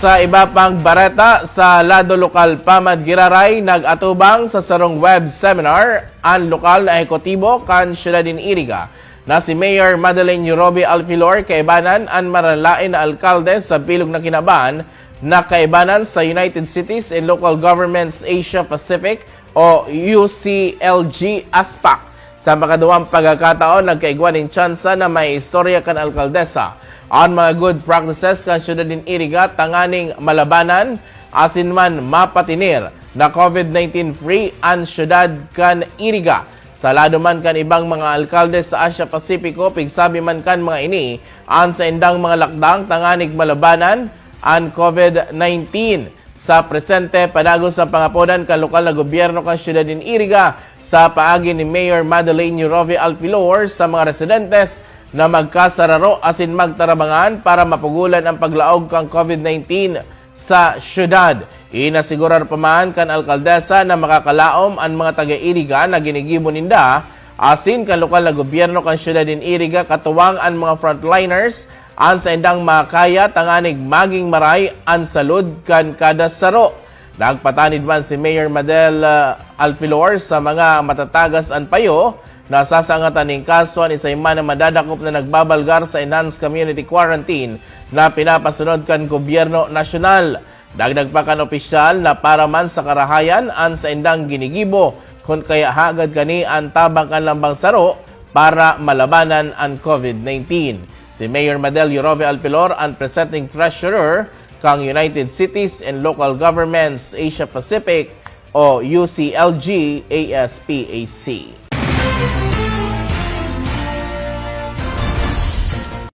Sa iba pang bareta, sa lado lokal Pamad Giraray, nag-atubang sa sarong web seminar ang lokal na ekotibo kan siyudad din Iriga na si Mayor Madeleine Yurobi Alfilor kaibanan ang maralain na alkalde sa bilog na Kinaban na kaibanan sa United Cities and Local Governments Asia Pacific o UCLG ASPAC. Sa makaduwang pagkakataon, nagkaigwan ng tsansa na may istorya kan alkaldesa ang mga good practices kan siyudad din Iriga tanganing malabanan asin man mapatinir na COVID-19 free ang siyudad kan Iriga. Sa lado man kan ibang mga alkalde sa Asia Pasipiko, pigsabi man kan mga ini ang sa indang mga lakdang tanganig malabanan ang COVID-19. Sa presente, padago sa pangapodan kan lokal na gobyerno kan siyudad din Iriga sa paagi ni Mayor Madeleine Yurobi Alfilor sa mga residentes na magkasararo asin magtarabangan para mapugulan ang paglaog kang COVID-19 sa syudad. Inasigurar pa man kan alkaldesa na makakalaom ang mga taga-Iriga na ginigibo ninda asin kan lokal na gobyerno kan syudad din Iriga katuwang ang mga frontliners an sa indang makaya tanganig maging maray ang salud kan kada saro. Nagpatanid man si Mayor Madel Alfilor sa mga matatagas an payo na sasangatan ng kaso ni Sayman na madadakop na nagbabalgar sa enhanced community quarantine na pinapasunod kan gobyerno nasyonal. Dagdag pa kan opisyal na para man sa karahayan ang sa indang ginigibo kung kaya hagad kani ang tabang kan lambang saro para malabanan ang COVID-19. Si Mayor Madel Yurobi Alfilor ang presenting treasurer kang United Cities and Local Governments Asia Pacific o UCLG ASPAC.